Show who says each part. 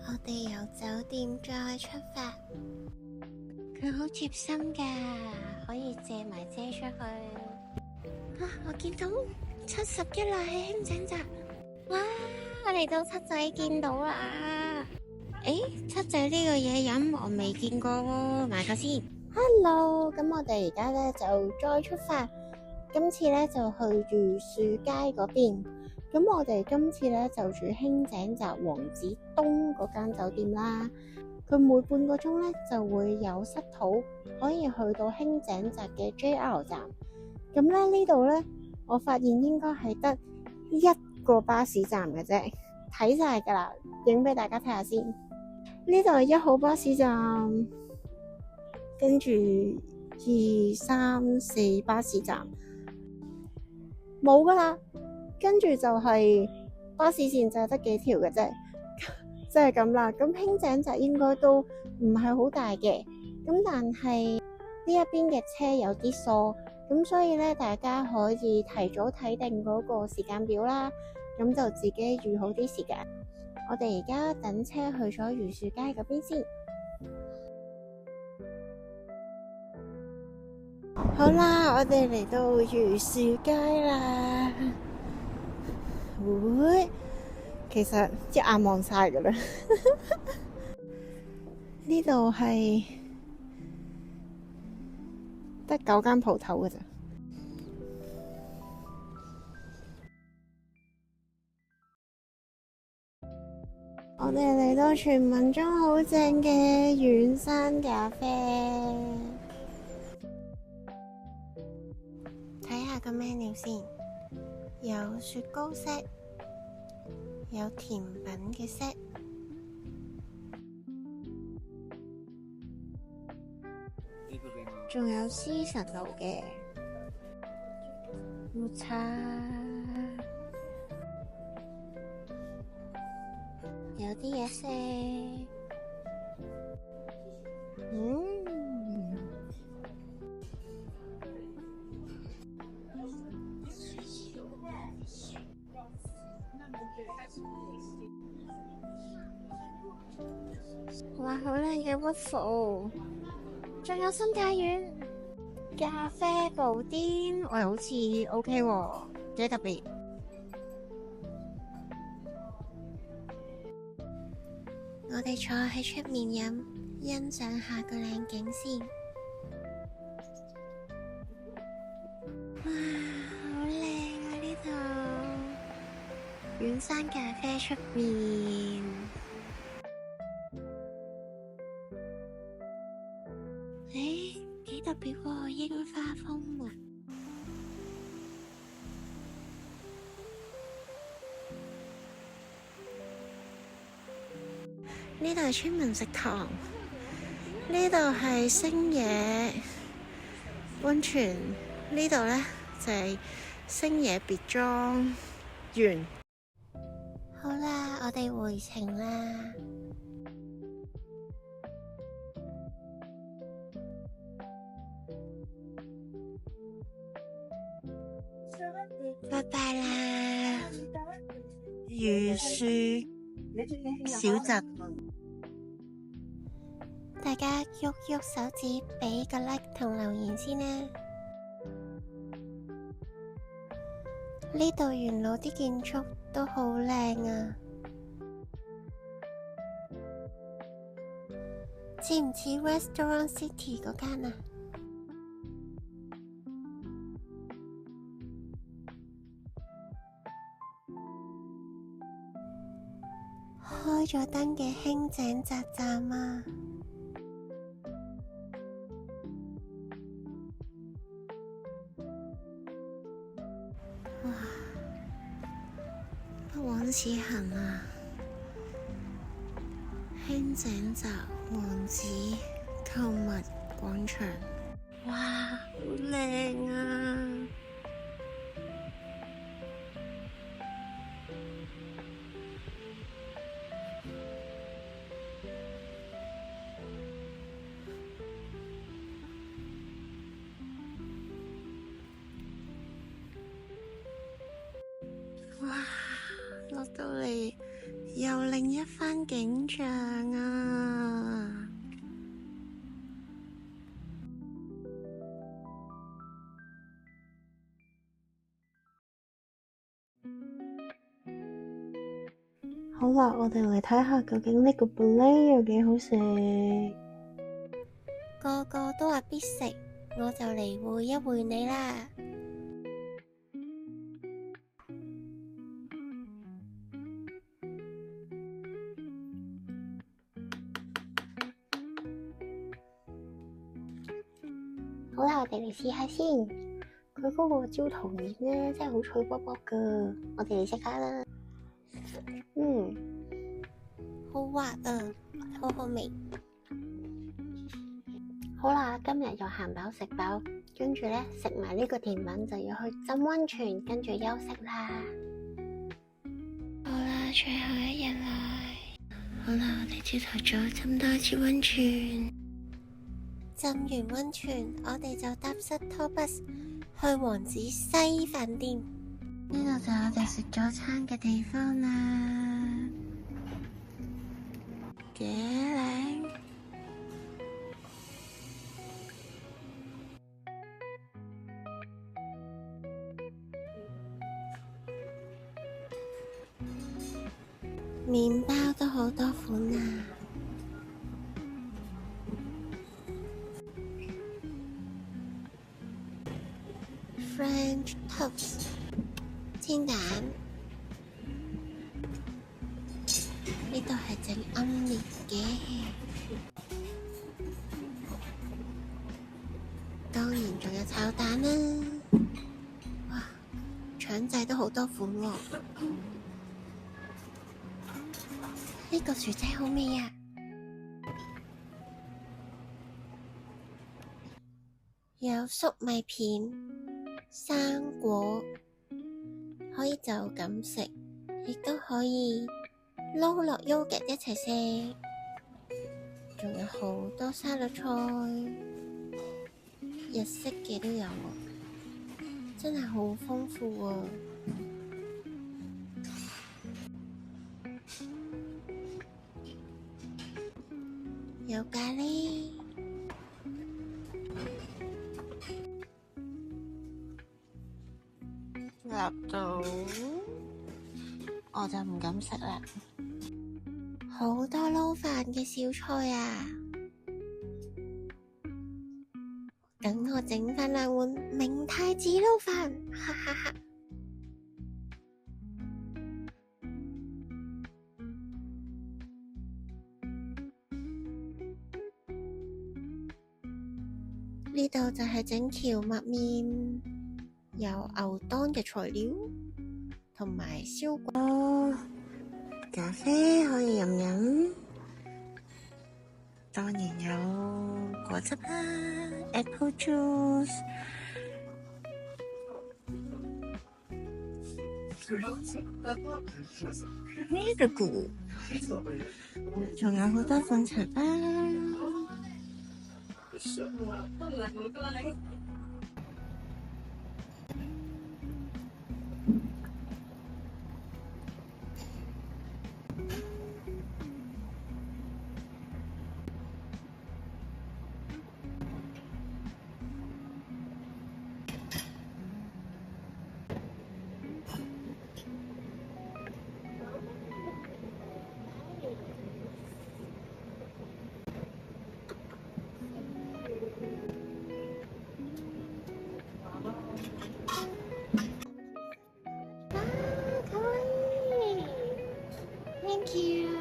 Speaker 1: 我哋由酒店再出發。佢好貼心噶，可以借埋遮出去。我見到71啦，喺輕井澤。哇！我嚟到七仔見到啦。七仔呢個嘢飲我未見過喎，買個先。Hello，咁我哋而家咧就再出發。今次咧就去御樹街嗰邊。咁我哋今次咧就住輕井澤王子東嗰間酒店啦。佢每半個鐘咧就會有塞土，可以去到輕井澤嘅 JR 站。咁咧呢度咧，我發現應該係得一個巴士站嘅啫，睇晒噶啦，影俾大家睇下先。呢度係1號巴士站，跟住2、3、4巴士站冇噶啦，跟住就係巴士線就係得幾條嘅啫，即係咁啦。咁輕井澤應該都唔係好大嘅，咁但係呢一邊嘅車有啲疏，咁所以咧大家可以提早睇定嗰個時間表啦，咁就自己預好啲時間。我哋而家等車去咗御樹街嗰邊先。好啦，我哋嚟到御樹街啦。其實一眼望晒噶啦。呢度係得9間鋪頭噶咋。我哋嚟到傳聞中好正嘅遠山咖啡，睇下個 menu 先，有雪糕 set， 有甜品嘅 set， 仲有絲神爐嘅抹茶。有啲嘢食，哇，好靚嘅 waffle， 仲有心太軟咖啡布甸，喂，好似 OK 喎，幾特別。我哋坐喺出面飲，欣賞下個靚景先。哇，好靚啊呢度！遠山咖啡出面，幾特別喎，櫻花風啊！呢度係村民食堂，呢度係星野溫泉，呢度呢就係星野別莊園。好啦，我哋回程啦。拜拜啦，御樹小鎮。大家喐喐手指，俾個 like 同留言先啦。呢度沿路啲建築都好靚啊，似唔似 Restaurant City 嗰間啊？開咗燈嘅輕井澤站啊！哇，不枉此行啊！輕井澤王子購物廣場，哇，好靚啊！哇，落到嚟又另一番景象啊！好啦，我哋嚟睇下究竟呢個 Blé 有幾好食。個個都話必食，我就嚟會一會你啦。好啦，我哋嚟試下先。佢嗰個焦糖面咧，真係好脆卜卜噶。我哋嚟食下啦。好滑啊，好好味。好啦，今日又行飽食飽，跟住咧食埋呢個甜品就要去浸溫泉，跟住休息啦。好啦，最後一日啦。好啦，我哋朝頭早浸多一次溫泉。浸完溫泉，我哋就搭shuttle bus去王子西飯店。呢度就係我哋食早餐嘅地方啦。幾靚！麵包都好多款啊！ French toast 煎蛋，呢度係整奄列嘅，當然仲有炒蛋啦！哇，腸仔都好多款喎，呢個薯仔好味啊！有粟米片、生果，可以就咁食，亦都可以撈落 yogurt 一齊食。仲有好多沙律菜，日式嘅都有，真係好豐富啊！有咖喱。入到我就唔敢食啦，好多撈飯嘅小菜啊！等我整返2碗明太子撈飯，哈哈哈！呢度就係整蕎麥麵。有牛當嘅材料，同埋燒果，咖啡可以飲，當然有果汁啦 ，apple juice。呢個鼓，仲有好多款茶包。Thank you.